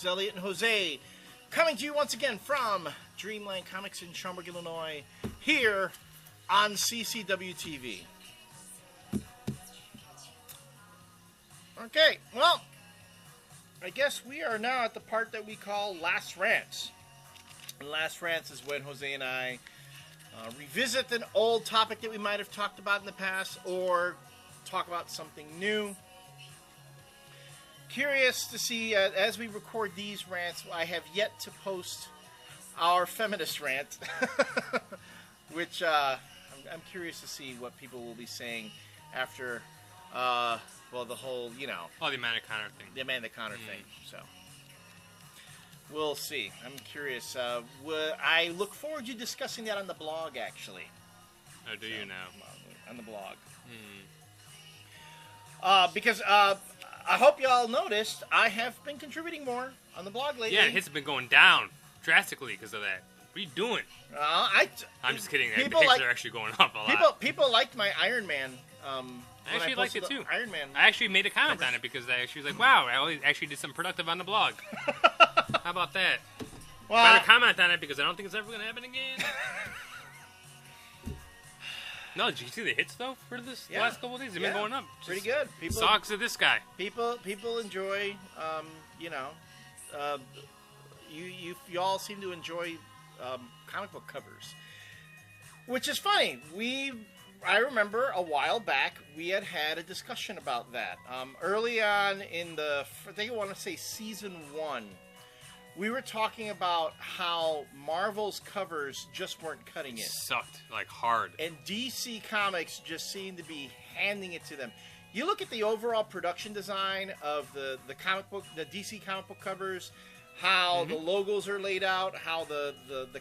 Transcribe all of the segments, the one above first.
is Elliot and Jose, coming to you once again from Dreamland Comics in Schaumburg, Illinois, here on CCW TV. Okay, well, I guess we are now at the part that we call Last Rants. And Last Rants is when Jose and I revisit an old topic that we might have talked about in the past or talk about something new. Curious to see, as we record these rants, I have yet to post our feminist rant, which I'm curious to see what people will be saying after, the whole, Oh, the Amanda Connor thing. The Amanda Connor thing, so. We'll see. I'm curious. I look forward to discussing that on the blog, actually. Oh, do you now? On the blog. Because I hope you all noticed, I have been contributing more on the blog lately. Yeah, hits have been going down drastically because of that. What are you doing? I'm just kidding. The hits are actually going up a lot. People liked my Iron Man. I actually liked it too. Iron Man. I actually made a comment on it because I actually was like, wow, I actually did something productive on the blog. How about that? Well, I comment on it because I don't think it's ever going to happen again. No, did you see the hits though for this last couple of days? They've been going up. Pretty good. People, socks of this guy. People enjoy. You all seem to enjoy comic book covers, which is funny. I remember a while back we had a discussion about that. Early on in I think I want to say season 1. We were talking about how Marvel's covers just weren't cutting it. Sucked, like hard. And DC Comics just seemed to be handing it to them. You look at the overall production design of the DC comic book covers, how the logos are laid out, how the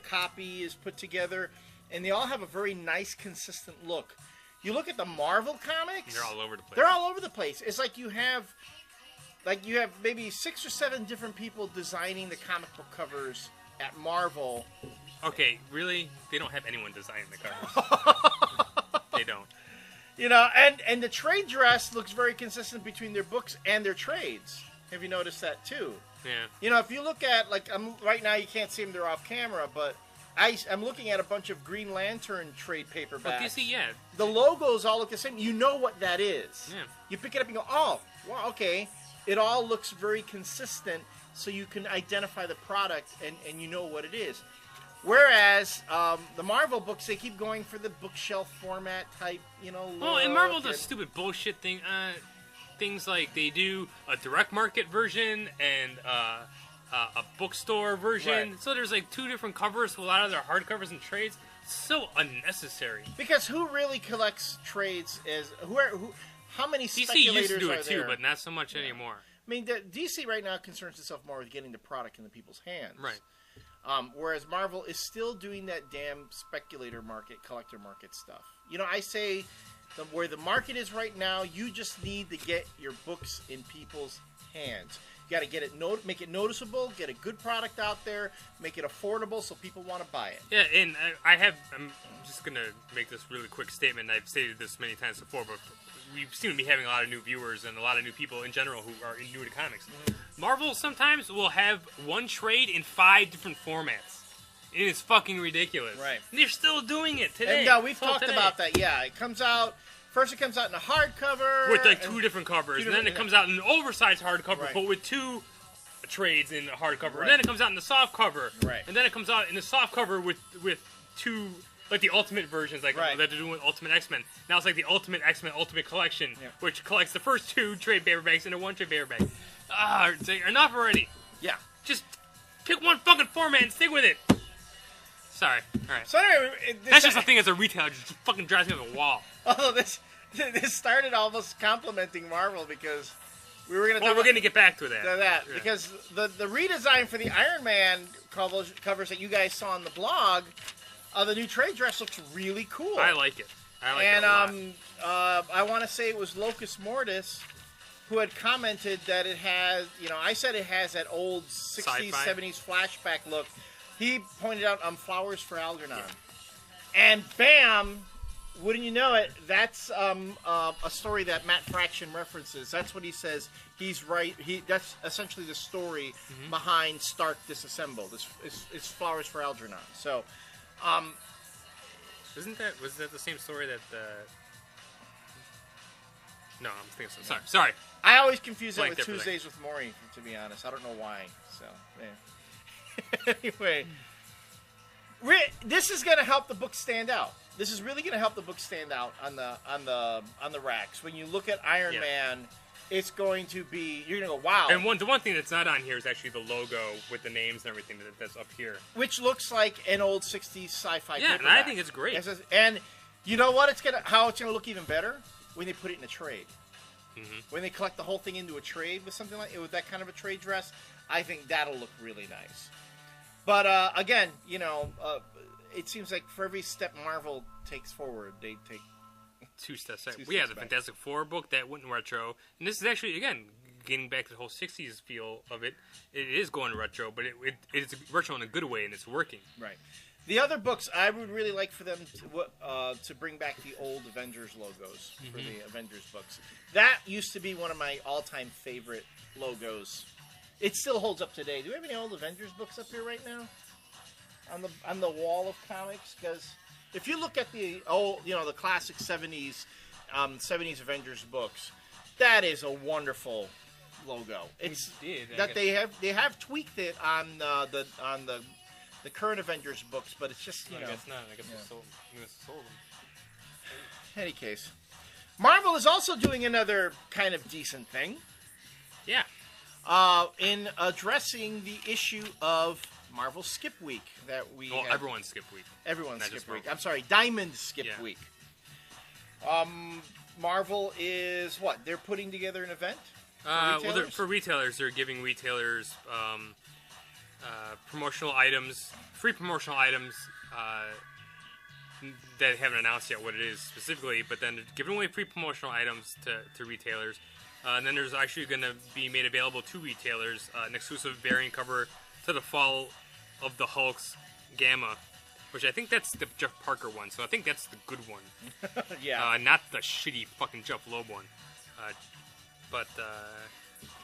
copy is put together, and they all have a very nice, consistent look. You look at the Marvel comics, they're all over the place. They're all over the place. It's like you have maybe 6 or 7 different people designing the comic book covers at Marvel. Okay, really? They don't have anyone designing the covers. They don't. And the trade dress looks very consistent between their books and their trades. Have you noticed that too? Yeah. If you look at, right now you can't see them, they're off camera, but I'm looking at a bunch of Green Lantern trade paperbacks. But you see, the logos all look the same. You know what that is. Yeah. You pick it up and go, oh, well, okay. It all looks very consistent, so you can identify the product and you know what it is. Whereas the Marvel books, they keep going for the bookshelf format type, look. Well, and Marvel does stupid bullshit thing. Things like they do a direct market version and a bookstore version. Right. So there's like 2 different covers. A lot of their hardcovers and trades. It's so unnecessary. Because who really collects trades? How many speculators DC used to do it too, there? but not so much anymore. I mean, DC right now concerns itself more with getting the product into people's hands. Right. Whereas Marvel is still doing that damn speculator market, collector market stuff. I say where the market is right now, you just need to get your books in people's hands. You got to get it, make it noticeable, get a good product out there, make it affordable so people want to buy it. Yeah, and I'm just going to make this really quick statement. I've stated this many times before, but we seem to be having a lot of new viewers and a lot of new people in general who are new to comics. Marvel sometimes will have one trade in 5 different formats. It is fucking ridiculous. Right. And they're still doing it today. And we've talked about that. Yeah, it comes out. First, it comes out in a hardcover with like 2 different covers, and then it comes out in an oversized hardcover, but with 2 trades in the hardcover, and then it comes out in the soft cover, and then it comes out in the soft cover with 2. Like the Ultimate versions, that they're doing with Ultimate X-Men. Now it's like the Ultimate X-Men Ultimate Collection, which collects the first 2 trade paperbacks into 1 trade paperback. Enough already. Yeah. Just pick one fucking format and stick with it. Sorry. All right. So anyway, that's just a thing as a retailer. Just fucking drives me up the wall. Although this started almost complimenting Marvel because we were going to. We're going to get back to that. Because the redesign for the Iron Man covers that you guys saw on the blog. The new trade dress looks really cool. I like it. It a lot. I want to say it was Locus Mortis who had commented that it has, I said it has that old 60s, Sci-fi. 70s flashback look. He pointed out Flowers for Algernon. Yeah. And bam, wouldn't you know it? That's a story that Matt Fraction references. That's what he says. He's right. That's essentially the story behind Stark Disassembled. It's Flowers for Algernon. So, was that the same story that? No, I'm thinking. Sorry. I always confuse that with Everything. Tuesdays with Maury. To be honest, I don't know why. So, yeah. Anyway, this is going to help the book stand out. This is really going to help the book stand out on the racks. When you look at Iron Man, it's going to be, you're going to go, wow. And the one thing that's not on here is actually the logo with the names and everything that's up here, which looks like an old '60s sci-fi. Yeah, and I think it's great. And you know what? How it's going to look even better when they put it in a trade. When they collect the whole thing into a trade with something like with that kind of a trade dress, I think that'll look really nice. But again, it seems like for every step Marvel takes forward, they take two steps back. We have the Fantastic Four book that went retro, and this is actually, again, getting back to the whole '60s feel of it. It is going retro, but it's retro in a good way, and it's working. Right. The other books, I would really like for them to bring back the old Avengers logos for the Avengers books. That used to be one of my all-time favorite logos. It still holds up today. Do we have any old Avengers books up here right now on the wall of comics? Because if you look at the the classic '70s Avengers books, that is a wonderful logo. They have tweaked it on the current Avengers books, but it's just I guess not. I guess we sold them. In any case, Marvel is also doing another kind of decent thing. Yeah. In addressing the issue of Marvel Skip Week that we everyone's Skip Week. Everyone's Skip Week. I'm sorry, Diamond Skip Week. Marvel is what? They're putting together an event for for retailers. They're giving retailers promotional items, free promotional items that they haven't announced yet what it is specifically, but then they're giving away free promotional items to retailers. And then there's actually going to be made available to retailers an exclusive variant cover to the Fall of the Hulk's Gamma, which I think that's the Jeff Parker one, so I think that's the good one. Yeah. Not the shitty fucking Jeff Loeb one.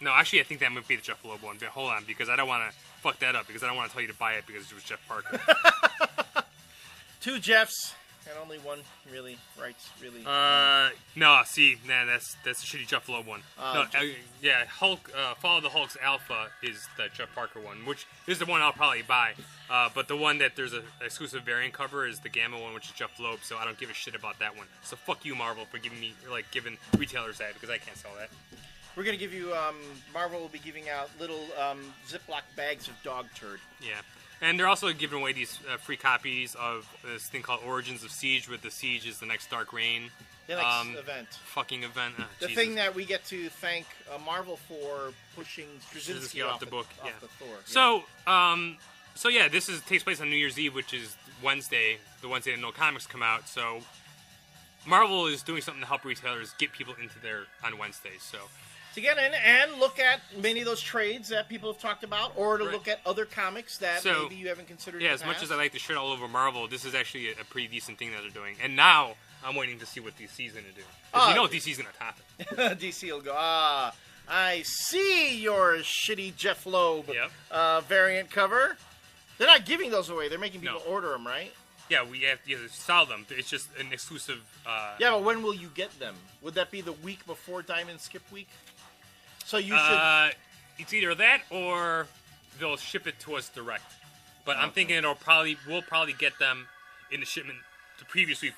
No, actually I think that might be the Jeff Loeb one. But hold on, because I don't want to fuck that up, because I don't want to tell you to buy it because it was Jeff Parker. Two Jeffs. And only one really writes really. No, see, that's the shitty Jeff Loeb one. Hulk, Fall of the Hulk's Alpha is the Jeff Parker one, which is the one I'll probably buy. But the one that there's an exclusive variant cover is the Gamma one, which is Jeff Loeb. So I don't give a shit about that one. So fuck you, Marvel, for giving retailers that, because I can't sell that. We're gonna give you. Marvel will be giving out little Ziploc bags of dog turd. Yeah. And they're also giving away these free copies of this thing called Origins of Siege, where the Siege is the next Dark Reign. The next event. Fucking event. The Jesus. thing that we get to thank Marvel for pushing Straczynski off the book. Off the Thor. Yeah. So yeah, this takes place on New Year's Eve, which is Wednesday, the Wednesday that no comics come out. So Marvel is doing something to help retailers get people into there on Wednesdays. So. To get in and look at many of those trades that people have talked about, or to look at other comics that maybe you haven't considered. Yeah, as much as I like to shit all over Marvel, this is actually a pretty decent thing that they're doing. And now I'm waiting to see what DC's going to do. Because you know DC's going to top it. DC will go, I see your shitty Jeff Loeb variant cover. They're not giving those away. They're making people order them, right? Yeah, we have to sell them. It's just an exclusive. Yeah, but when will you get them? Would that be the week before Diamond Skip Week? So you should. It's either that or they'll ship it to us direct. But I'm thinking we'll probably get them in the shipment the previous week.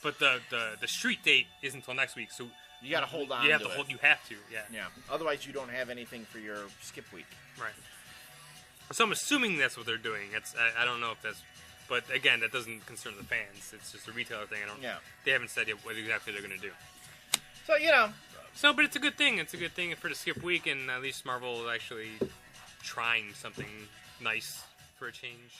But the street date isn't until next week. So you got to hold on. You have to. Yeah. Yeah. Otherwise, you don't have anything for your Skip Week. Right. So I'm assuming that's what they're doing. I don't know if that's. But again, that doesn't concern the fans. It's just a retailer thing. They haven't said yet what exactly they're going to do. So So, but it's a good thing. It's a good thing for the Skip Week, and at least Marvel is actually trying something nice for a change.